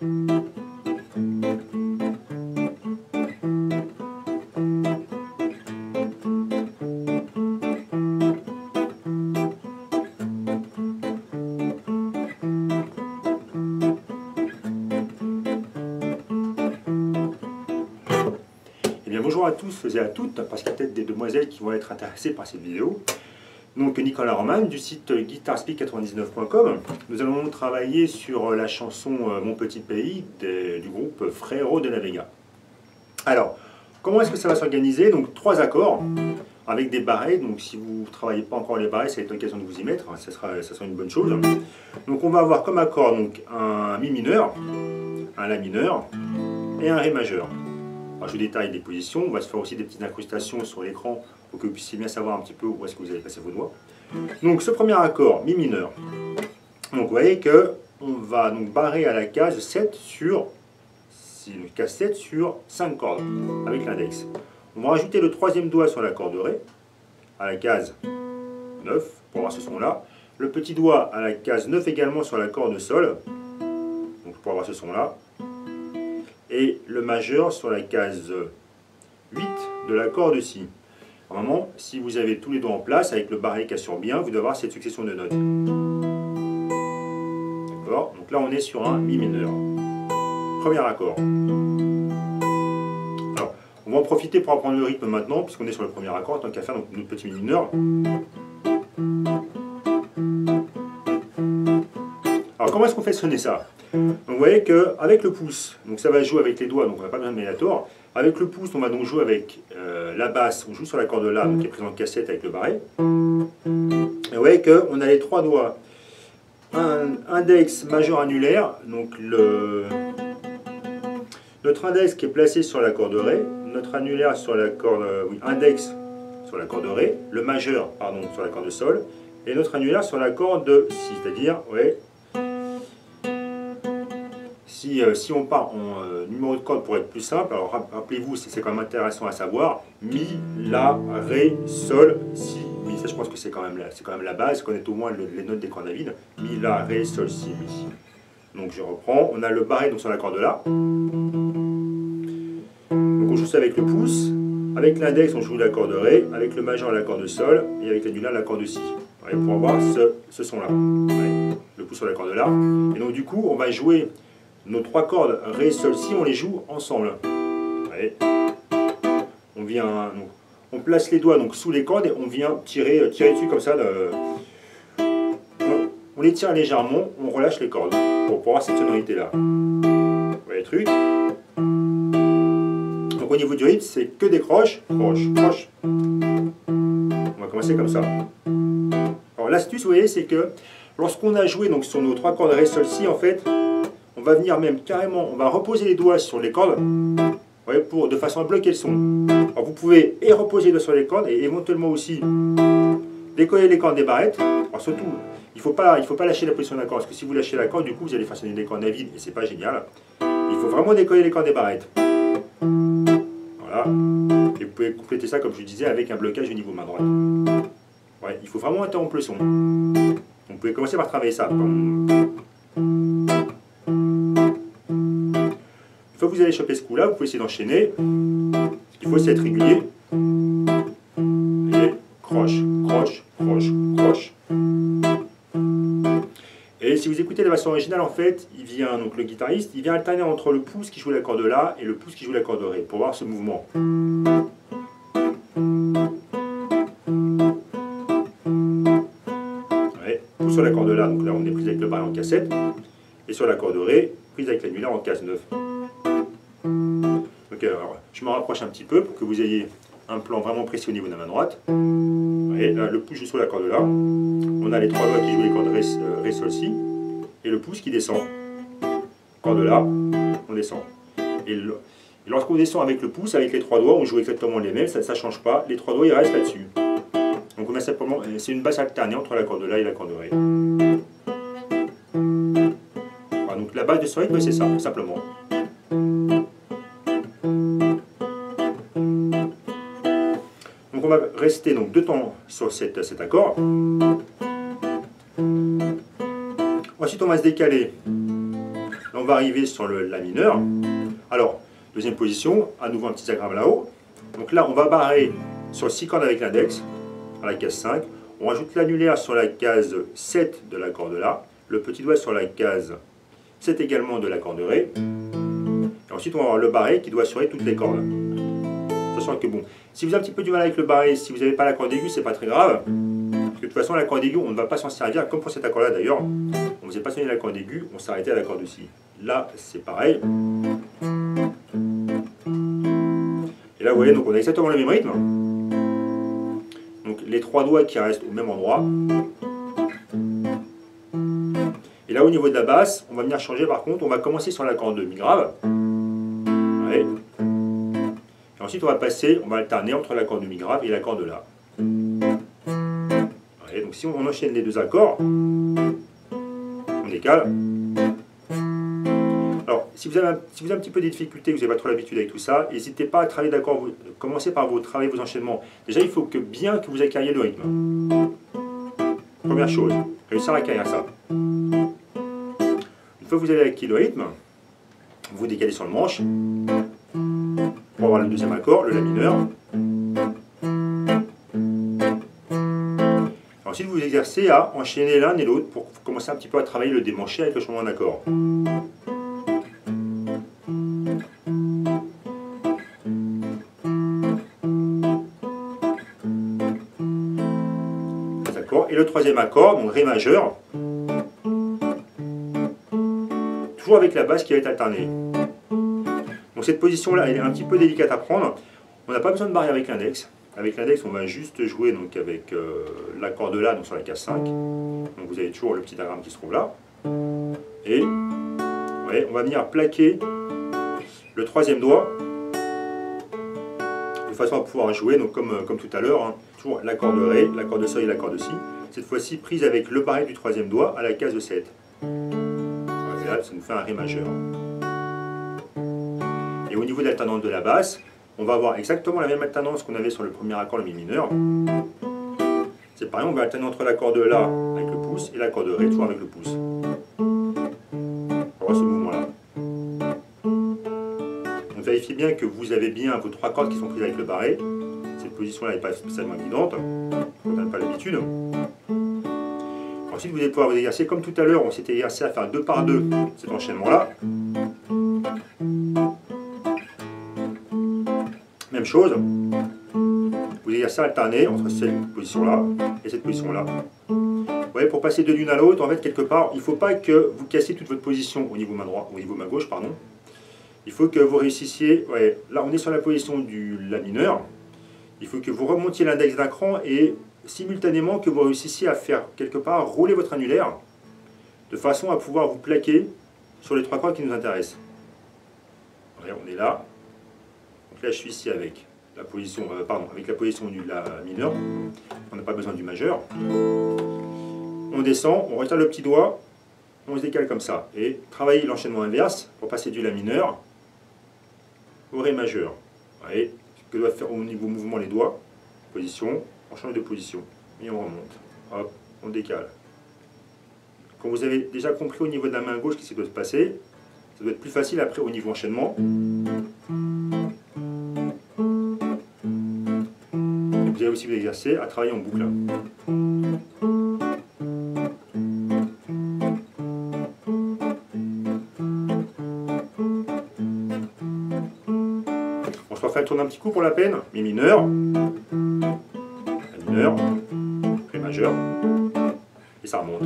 Eh bien, bonjour à tous et à toutes, parce qu'il y a peut-être des demoiselles qui vont être intéressées par cette vidéo. Donc Nicolas Roman du site guitarspeak99.com. Nous allons travailler sur la chanson Mon Petit Pays du groupe Frérot de la Vega. Alors, comment est-ce que ça va s'organiser? Donc 3 accords avec des barrés. Donc si vous ne travaillez pas encore les barrés, ça va être l'occasion de vous y mettre. Ça sera une bonne chose. Donc on va avoir comme accord donc, un Mi mineur, un La mineur et un Ré majeur. Alors, je vous détaille les positions. On va se faire aussi des petites incrustations sur l'écran pour que vous puissiez bien savoir un petit peu où est-ce que vous allez passer vos doigts. Donc ce premier accord, Mi mineur. Donc vous voyez que on va donc barrer à la case 7 sur 5 cordes avec l'index. On va rajouter le troisième doigt sur la corde Ré à la case 9 pour avoir ce son là. Le petit doigt à la case 9 également sur la corde Sol, donc pour avoir ce son là. Et le majeur sur la case 8 de la corde Si. Normalement, si vous avez tous les doigts en place, avec le barré qui assure bien, vous devez avoir cette succession de notes. D'accord? Donc là, on est sur un Mi mineur. Premier accord. Alors, on va en profiter pour apprendre le rythme maintenant, puisqu'on est sur le premier accord, tant qu'à faire donc, notre petit Mi mineur. Alors, comment est-ce qu'on fait sonner ça? Donc vous voyez qu'avec le pouce, donc ça va jouer avec les doigts, donc on n'a pas besoin de médiator. Avec le pouce, on va donc jouer avec la basse, on joue sur la corde La, donc qui est présente cassette avec le barré. Et vous voyez qu'on a les 3 doigts, un index majeur annulaire, donc notre index qui est placé sur la corde Ré, notre annulaire sur la corde, index sur la corde Ré, le majeur, pardon, sur la corde Sol, et notre annulaire sur la corde Si, c'est-à-dire, ouais. Si on part en numéro de corde pour être plus simple, alors rappelez-vous, c'est quand même intéressant à savoir, Mi, La, Ré, Sol, Si, Mi. Ça je pense que c'est quand même la base, connaître au moins les notes des cordes à vide. Mi, La, Ré, Sol, Si, Mi. Donc je reprends, on a le barré donc, sur la corde La. Donc on joue ça avec le pouce, avec l'index on joue la corde Ré, avec le majeur la corde Sol, et avec l'annulaire la corde Si. Ouais, pour avoir ce son là. Ouais, le pouce sur la corde La. Et donc du coup on va jouer nos 3 cordes Ré, Sol, Si, on les joue ensemble. Allez. On place les doigts donc, sous les cordes et on vient tirer dessus comme ça. On les tire légèrement, on relâche les cordes pour avoir cette sonorité là. Vous voyez le truc? Donc au niveau du rythme, c'est que des croches, croche, croche. On va commencer comme ça. Alors l'astuce, vous voyez, c'est que lorsqu'on a joué donc, sur nos 3 cordes Ré, Sol, Si, en fait, on va venir même carrément, on va reposer les doigts sur les cordes, voyez, de façon à bloquer le son. Alors vous pouvez et reposer les doigts sur les cordes et éventuellement aussi décoller les cordes des barrettes. Alors surtout, il faut pas lâcher la position d'accord, parce que si vous lâchez la corde, du coup vous allez faire sonner des cordes à vide et c'est pas génial. Il faut vraiment décoller les cordes des barrettes. Voilà. Et vous pouvez compléter ça, comme je disais, avec un blocage au niveau main droite. Ouais, il faut vraiment interrompre le son. Donc, vous pouvez commencer par travailler ça. Une fois que vous allez choper ce coup-là, vous pouvez essayer d'enchaîner. Ce qu'il faut, c'est être régulier. Et croche, croche, croche, croche. Et si vous écoutez la version originale, en fait, donc le guitariste, il vient alterner entre le pouce qui joue la corde La et le pouce qui joue la corde Ré, pour voir ce mouvement. Ouais, pouce sur la corde La, donc là on est pris avec le barré en cassette, et sur la corde Ré, prise avec l'annulaire en case 9. Donc, alors, je me rapproche un petit peu pour que vous ayez un plan vraiment précis au niveau de la main droite. Et là, le pouce joue sur la corde La. On a les 3 doigts qui jouent les cordes Ré, Sol, Si. Et le pouce qui descend. Corde La, on descend. Et lorsqu'on descend avec le pouce, avec les 3 doigts, on joue exactement les mêmes, ça ne change pas. Les 3 doigts, ils restent là-dessus. Donc on met simplement, c'est une basse alternée entre la corde La et la corde Ré. Voilà, donc la base de ce rythme, c'est ça, simplement. Donc on va rester donc 2 temps sur cet accord. Ensuite on va se décaler. Là on va arriver sur le La mineur. Alors, deuxième position, à nouveau un petit diagramme là-haut. Donc là, on va barrer sur 6 cordes avec l'index, à la case 5. On rajoute l'annulaire sur la case 7 de la corde La, le petit doigt sur la case 7 également de la corde Ré. Et ensuite, on va avoir le barré qui doit assurer toutes les cordes. Sachant que bon, si vous avez un petit peu du mal avec le barré, si vous n'avez pas la corde aiguë, c'est pas très grave. Parce que de toute façon, la corde aiguë, on ne va pas s'en servir, comme pour cet accord-là d'ailleurs. On ne faisait pas sonner la corde aiguë, on s'arrêtait à la corde Si. Là, c'est pareil. Et là, vous voyez, donc on a exactement le même rythme. Donc les 3 doigts qui restent au même endroit. Et là, au niveau de la basse, on va venir changer par contre. On va commencer sur la corde Mi grave. Ouais. Et ensuite, on va passer, on va alterner entre la corde Mi grave et la corde La. Ouais, donc si on enchaîne les deux accords, on décale. Alors, si vous avez un petit peu de difficultés, vous n'avez pas trop l'habitude avec tout ça, n'hésitez pas à travailler d'accord. Commencez par travailler vos enchaînements. Déjà, il faut bien que vous acquériez le rythme. Première chose, réussir à acquérir ça. Une fois que vous avez acquis le rythme, vous décalez sur le manche pour avoir le deuxième accord, le La mineur. Ensuite, vous vous exercez à enchaîner l'un et l'autre pour commencer un petit peu à travailler le démanché avec le changement d'accord. Et le troisième accord, donc Ré majeur, toujours avec la basse qui va être alternée. Donc cette position-là, elle est un petit peu délicate à prendre. On n'a pas besoin de barrer avec l'index. Avec l'index, on va juste jouer donc, avec l'accord de La, donc sur la case 5. Donc vous avez toujours le petit diagramme qui se trouve là. Et ouais, on va venir plaquer le troisième doigt de façon à pouvoir jouer donc, comme tout à l'heure. Hein, toujours l'accord de Ré, l'accord de Sol et l'accord de Si. Cette fois-ci prise avec le barré du troisième doigt à la case 7. Et là, ça nous fait un Ré majeur. Et au niveau de l'alternance de la basse, on va avoir exactement la même alternance qu'on avait sur le premier accord, le Mi mineur. C'est pareil, on va alterner entre l'accord de La avec le pouce et l'accord de Ré, toujours avec le pouce. On va voir ce mouvement-là. Donc vérifiez bien que vous avez bien vos 3 cordes qui sont prises avec le barré. Cette position-là n'est pas spécialement évidente, quand on n'a pas l'habitude. Ensuite, vous allez pouvoir vous exercer comme tout à l'heure, on s'était exercé à faire 2 par 2 cet enchaînement-là. Même chose, vous exercez à alterner entre cette position-là et cette position-là. Vous voyez, pour passer de l'une à l'autre, en fait, quelque part, il ne faut pas que vous cassiez toute votre position au niveau main droite, au niveau main gauche, pardon. Il faut que vous réussissiez, ouais, là on est sur la position du La mineur, il faut que vous remontiez l'index d'un cran et simultanément que vous réussissiez à faire quelque part rouler votre annulaire de façon à pouvoir vous plaquer sur les 3 cordes qui nous intéressent. Ouais, on est là. Donc là je suis ici avec la position, avec la position du La mineur. On n'a pas besoin du majeur. On descend, on retire le petit doigt, on se décale comme ça. Et travailler l'enchaînement inverse pour passer du La mineur au Ré majeur. Ouais, ce que doivent faire au niveau mouvement les doigts. Position, on change de position et on remonte. Hop, on décale. Quand vous avez déjà compris au niveau de la main gauche ce qui doit se passer, ça doit être plus facile après au niveau enchaînement. Et vous allez aussi vous exercer à travailler en boucle. On se refait tourner un petit coup pour la peine. Mi mineur. La mineur, Ré majeur, et ça remonte.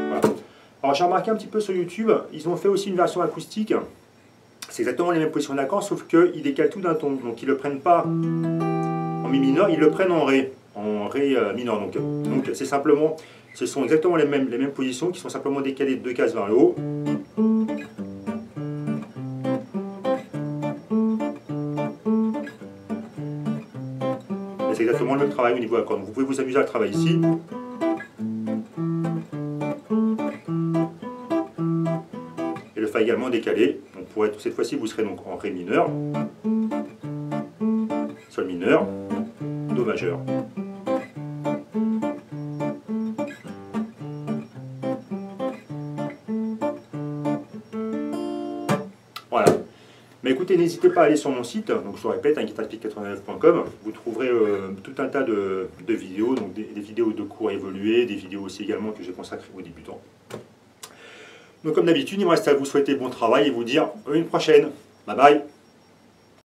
Voilà. Alors j'ai remarqué un petit peu sur YouTube, ils ont fait aussi une version acoustique. C'est exactement les mêmes positions d'accords, sauf qu'ils décalent tout d'un ton. Donc ils ne le prennent pas en Mi mineur, ils le prennent en Ré mineur. Donc c'est simplement, ce sont exactement les mêmes positions qui sont simplement décalées de 2 cases vers le haut. Et c'est exactement le même travail au niveau accord. Donc vous pouvez vous amuser à le travailler ici. Et le Fa également décalé, donc cette fois-ci, vous serez donc en Ré mineur, Sol mineur, Do majeur. Voilà. Mais écoutez, n'hésitez pas à aller sur mon site, donc je vous répète, guitarspeak89.com, vous trouverez tout un tas de vidéos, donc des vidéos de cours évolués, des vidéos aussi également que j'ai consacrées aux débutants. Donc comme d'habitude, il me reste à vous souhaiter bon travail et vous dire à une prochaine. Bye bye.